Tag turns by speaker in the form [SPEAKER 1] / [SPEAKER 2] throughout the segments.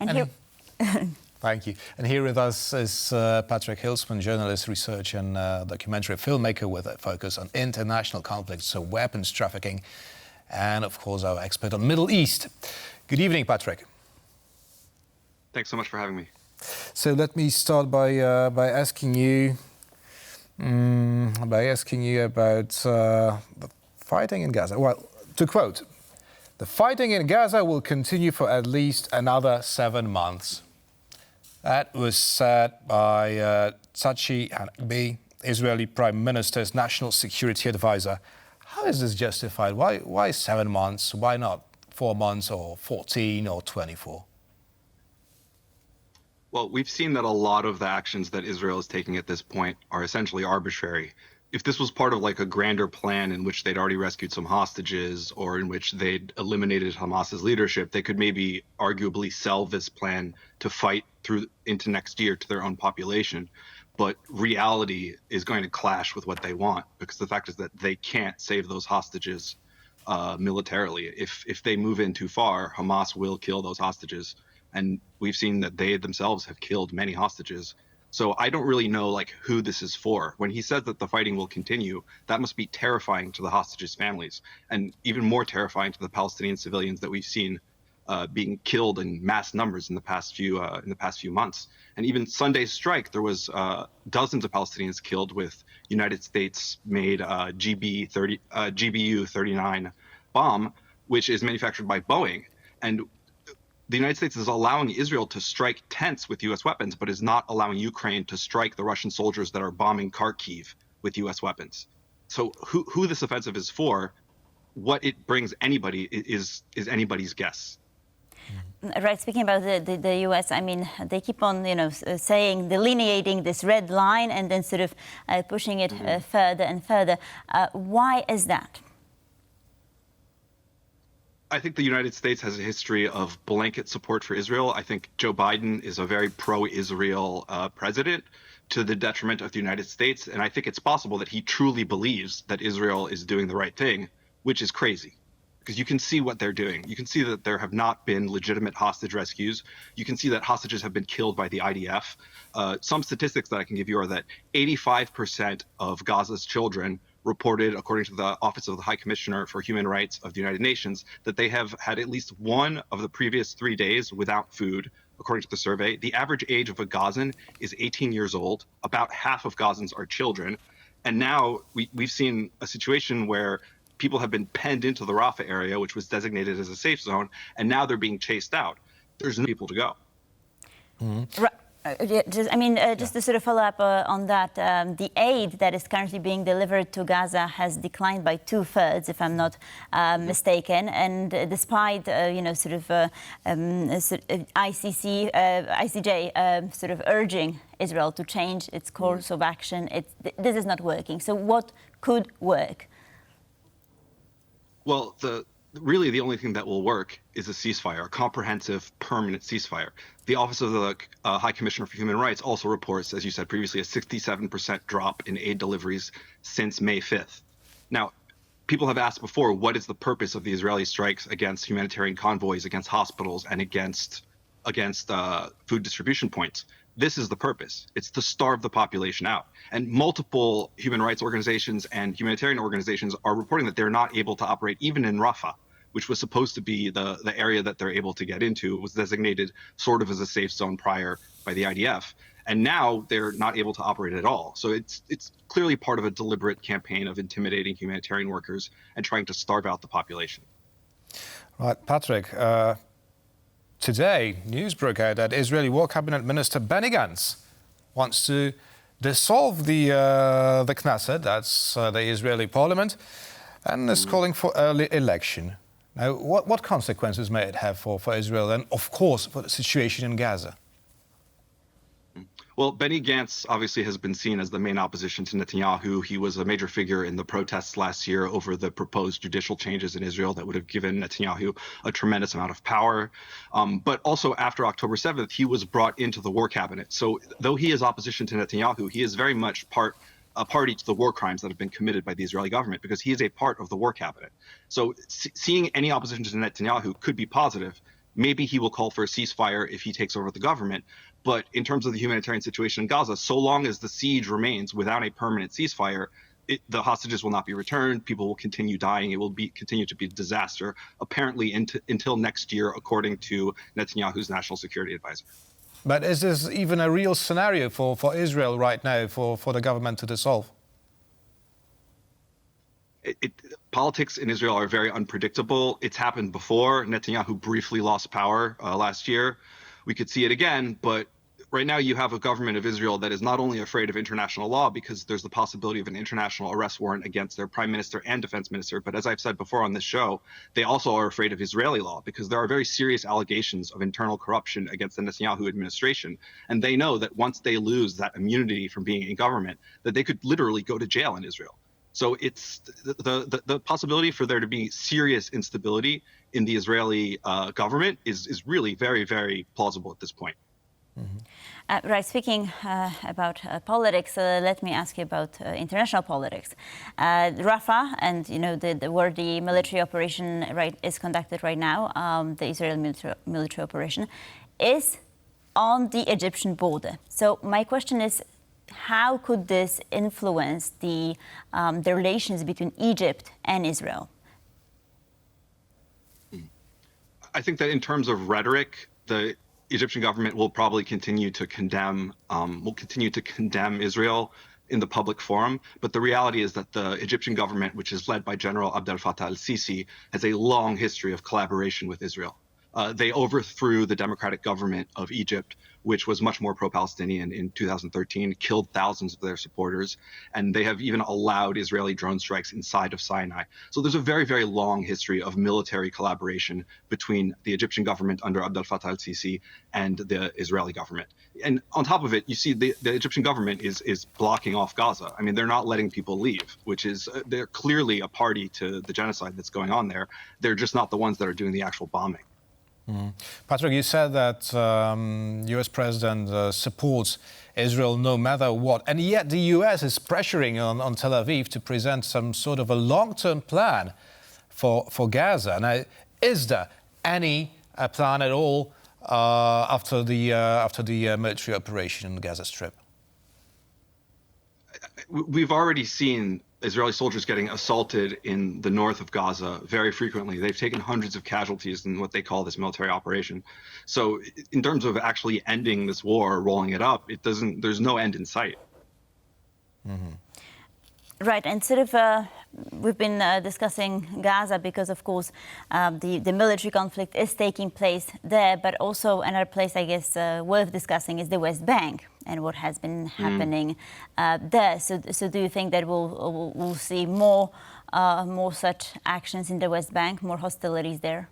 [SPEAKER 1] And here...
[SPEAKER 2] Thank you. And here with us is Patrick Hilsman, journalist, researcher and documentary filmmaker with a focus on international conflicts, so weapons trafficking, and of course our expert on Middle East. Good evening, Patrick.
[SPEAKER 3] Thanks so much for having me.
[SPEAKER 2] So let me start by asking you about the fighting in Gaza. Well, to quote, "The fighting in Gaza will continue for at least another 7 months." That was said by Tzachi Hanegbi, Israeli Prime Minister's national security advisor. How is this justified? Why 7 months? Why not 4 months or 14 or 24?
[SPEAKER 3] Well, we've seen that a lot of the actions that Israel is taking at this point are essentially arbitrary. If this was part of like a grander plan in which they'd already rescued some hostages or in which they'd eliminated Hamas's leadership, they could maybe arguably sell this plan to fight through into next year to their own population. But reality is going to clash with what they want, because the fact is that they can't save those hostages militarily. If they move in too far, Hamas will kill those hostages. And we've seen that they themselves have killed many hostages. So I don't really know like who this is for. When he says that the fighting will continue, that must be terrifying to the hostages' families, and even more terrifying to the Palestinian civilians that we've seen being killed in mass numbers in the past few months. And even Sunday's strike, there was dozens of Palestinians killed with United States-made GBU-39 bomb, which is manufactured by Boeing. And the United States is allowing Israel to strike tents with U.S. weapons, but is not allowing Ukraine to strike the Russian soldiers that are bombing Kharkiv with U.S. weapons. So who this offensive is for, what it brings anybody is anybody's guess.
[SPEAKER 1] Right, speaking about the U.S., I mean, they keep on, saying, delineating this red line and then sort of pushing it further and further. Why is that?
[SPEAKER 3] I think the United States has a history of blanket support for Israel. I think Joe Biden is a very pro-Israel president to the detriment of the United States. And I think it's possible that he truly believes that Israel is doing the right thing, which is crazy. Because you can see what they're doing. You can see that there have not been legitimate hostage rescues. You can see that hostages have been killed by the IDF. Some statistics that I can give you are that 85% of Gaza's children reported, according to the Office of the High Commissioner for Human Rights of the United Nations, that they have had at least one of the previous 3 days without food, according to the survey. The average age of a Gazan is 18 years old. About half of Gazans are children. And now we've seen a situation where people have been penned into the Rafah area, which was designated as a safe zone, and now they're being chased out. There's no people to go.
[SPEAKER 1] Mm-hmm. Just to sort of follow up on that, the aid that is currently being delivered to Gaza has declined by 2/3, if I'm not mistaken. And despite, ICJ sort of urging Israel to change its course of action, this is not working. So what could work?
[SPEAKER 3] Well, really the only thing that will work is a ceasefire, a comprehensive, permanent ceasefire. The Office of the High Commissioner for Human Rights also reports, as you said previously, a 67% drop in aid deliveries since May 5th. Now, people have asked before, what is the purpose of the Israeli strikes against humanitarian convoys, against hospitals, and against food distribution points? This is the purpose. It's to starve the population out. And multiple human rights organizations and humanitarian organizations are reporting that they're not able to operate even in Rafah, which was supposed to be the area that they're able to get into. It was designated sort of as a safe zone prior by the IDF. And now they're not able to operate at all. So it's clearly part of a deliberate campaign of intimidating humanitarian workers and trying to starve out the population.
[SPEAKER 2] Right, Patrick. Today, news broke out that Israeli War Cabinet Minister Benny Gantz wants to dissolve the Knesset, that's the Israeli parliament, and is calling for early election. Now, what consequences may it have for Israel and, of course, for the situation in Gaza?
[SPEAKER 3] Well, Benny Gantz obviously has been seen as the main opposition to Netanyahu. He was a major figure in the protests last year over the proposed judicial changes in Israel that would have given Netanyahu a tremendous amount of power. But also after October 7th, he was brought into the war cabinet. So though he is opposition to Netanyahu, he is very much a party to the war crimes that have been committed by the Israeli government, because he is a part of the war cabinet. So seeing any opposition to Netanyahu could be positive. Maybe he will call for a ceasefire if he takes over the government. But in terms of the humanitarian situation in Gaza, so long as the siege remains without a permanent ceasefire, the hostages will not be returned. People will continue dying. It will continue to be a disaster, apparently until next year, according to Netanyahu's national security advisor.
[SPEAKER 2] But is this even a real scenario for Israel right now, for the government to dissolve?
[SPEAKER 3] Politics in Israel are very unpredictable. It's happened before. Netanyahu briefly lost power last year. We could see it again, but right now you have a government of Israel that is not only afraid of international law because there's the possibility of an international arrest warrant against their prime minister and defense minister, but as I've said before on this show, they also are afraid of Israeli law because there are very serious allegations of internal corruption against the Netanyahu administration, and they know that once they lose that immunity from being in government, that they could literally go to jail in Israel. So it's the possibility for there to be serious instability in the Israeli government is really very, very plausible at this point.
[SPEAKER 1] Mm-hmm. Right, speaking about politics, let me ask you about international politics. Rafah, and where the military operation is conducted right now, the Israeli military operation, is on the Egyptian border. So my question is, how could this influence the relations between Egypt and Israel?
[SPEAKER 3] I think that in terms of rhetoric, the Egyptian government will probably continue to condemn Israel in the public forum. But the reality is that the Egyptian government, which is led by General Abdel Fattah al-Sisi, has a long history of collaboration with Israel. They overthrew the democratic government of Egypt, which was much more pro-Palestinian in 2013, killed thousands of their supporters, and they have even allowed Israeli drone strikes inside of Sinai. So there's a very, very long history of military collaboration between the Egyptian government under Abdel Fattah al-Sisi and the Israeli government. And on top of it, you see the Egyptian government is blocking off Gaza. I mean, they're not letting people leave, which is, they're clearly a party to the genocide that's going on there. They're just not the ones that are doing the actual bombing.
[SPEAKER 2] Mm. Patrick, you said that U.S. President supports Israel no matter what, and yet the U.S. is pressuring on Tel Aviv to present some sort of a long-term plan for Gaza. Now, is there any plan at all after the military operation in the Gaza Strip?
[SPEAKER 3] We've already seen Israeli soldiers getting assaulted in the north of Gaza very frequently. They've taken hundreds of casualties in what they call this military operation. So in terms of actually ending this war, rolling it up, there's no end in sight.
[SPEAKER 2] Mm-hmm.
[SPEAKER 1] Right, and sort of we've been discussing Gaza because, of course, the military conflict is taking place there, but also another place, I guess, worth discussing is the West Bank and what has been happening there. So do you think that we'll see more such actions in the West Bank, more hostilities there?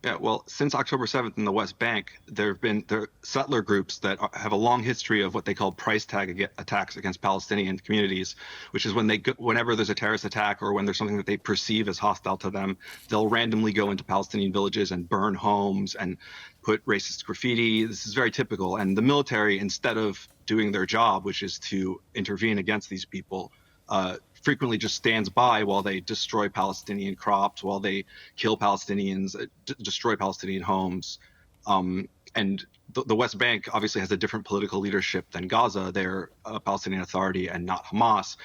[SPEAKER 3] Yeah, well, since October 7th in the West Bank, there are settler groups that have a long history of what they call price tag attacks against Palestinian communities, which is whenever there's a terrorist attack or when there's something that they perceive as hostile to them, they'll randomly go into Palestinian villages and burn homes and put racist graffiti. This is very typical. And the military, instead of doing their job, which is to intervene against these people, frequently just stands by while they destroy Palestinian crops, while they kill Palestinians, destroy Palestinian homes. And the West Bank obviously has a different political leadership than Gaza. They're a Palestinian Authority and not Hamas.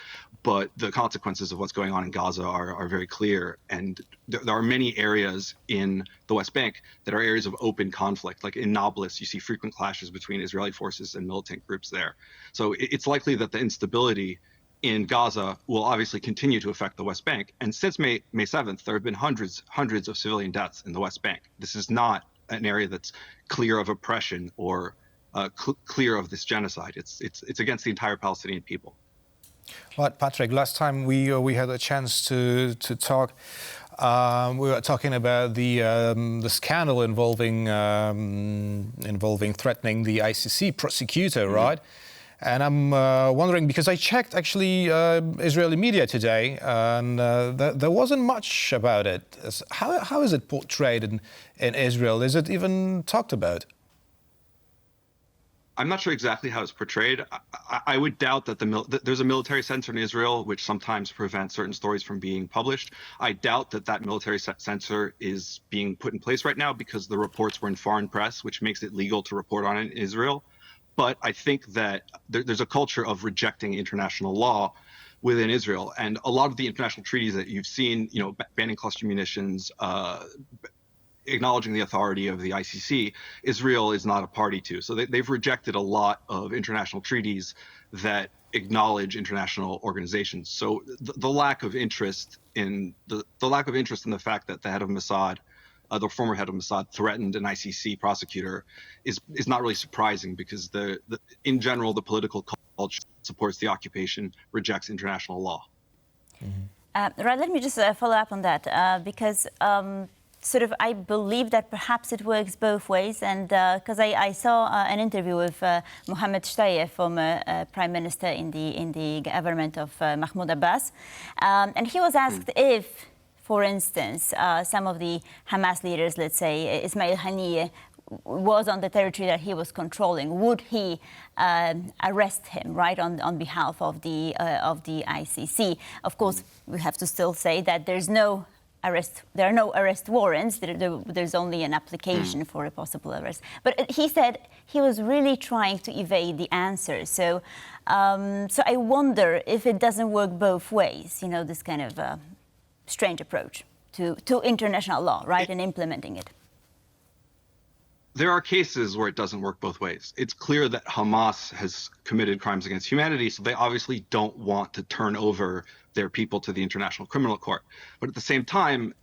[SPEAKER 3] But the consequences of what's going on in Gaza are very clear. And there are many areas in the West Bank that are areas of open conflict. Like in Nablus, you see frequent clashes between Israeli forces and militant groups there. So it's likely that the instability in Gaza will obviously continue to affect the West Bank. And since May 7th, there have been hundreds of civilian deaths in the West Bank. This is not an area that's clear of oppression or clear of this genocide. It's against the entire Palestinian people.
[SPEAKER 2] Well, Patrick, last time we had a chance to talk, we were talking about the scandal involving threatening the ICC prosecutor, right? And I'm wondering, because I checked actually Israeli media today, and there wasn't much about it. How is it portrayed in Israel? Is it even talked about?
[SPEAKER 3] I'm not sure exactly how it's portrayed. I would doubt that there's a military censor in Israel, which sometimes prevents certain stories from being published. I doubt that military censor is being put in place right now because the reports were in foreign press, which makes it legal to report on it in Israel. But I think that there's a culture of rejecting international law within Israel, and a lot of the international treaties that you've seen, banning cluster munitions, acknowledging the authority of the ICC, Israel is not a party to. So they've rejected a lot of international treaties that acknowledge international organizations. So the lack of interest in the fact that the head of Mossad, the former head of Mossad, threatened an ICC prosecutor is not really surprising, because in general the political culture supports the occupation, rejects international law.
[SPEAKER 1] Right, let me just follow up on that, because I believe that perhaps it works both ways, and because I saw an interview with Mohammed Shtayyeh, former prime minister in the government of Mahmoud Abbas, and he was asked if, for instance, some of the Hamas leaders, let's say Ismail Haniyeh, was on the territory that he was controlling, would he arrest him, right, on behalf of the ICC? Of course, we have to still say that there are no arrest warrants. There's only an application for a possible arrest. But he said he was really trying to evade the answer. So I wonder if it doesn't work both ways, this kind of strange approach to international law, right, and implementing it.
[SPEAKER 3] There are cases where it doesn't work both ways. It's clear that Hamas has committed crimes against humanity, so they obviously don't want to turn over their people to the International Criminal Court. But at the same time,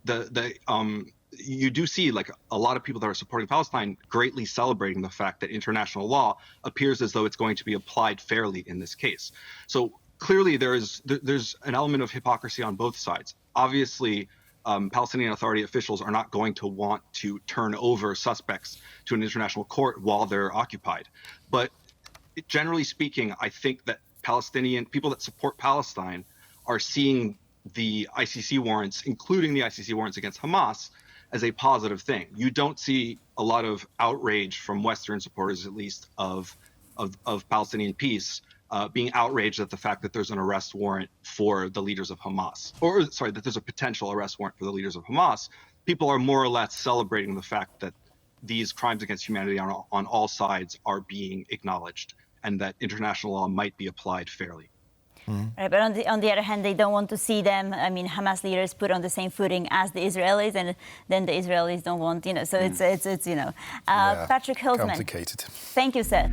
[SPEAKER 3] you do see, like, a lot of people that are supporting Palestine greatly celebrating the fact that international law appears as though it's going to be applied fairly in this case. So clearly there's an element of hypocrisy on both sides. Obviously, Palestinian Authority officials are not going to want to turn over suspects to an international court while they're occupied. But generally speaking, I think that Palestinian people that support Palestine are seeing the ICC warrants, including the ICC warrants against Hamas, as a positive thing. You don't see a lot of outrage from Western supporters, at least, of Palestinian peace, being outraged at the fact that there's an arrest warrant for the leaders of Hamas, that there's a potential arrest warrant for the leaders of Hamas. People are more or less celebrating the fact that these crimes against humanity on all sides are being acknowledged, and that international law might be applied fairly.
[SPEAKER 1] Right, but on the other hand, they don't want to see them, Hamas leaders put on the same footing as the Israelis, and then the Israelis don't want, so it's Patrick Hilsman.
[SPEAKER 2] Complicated.
[SPEAKER 1] Thank you, sir.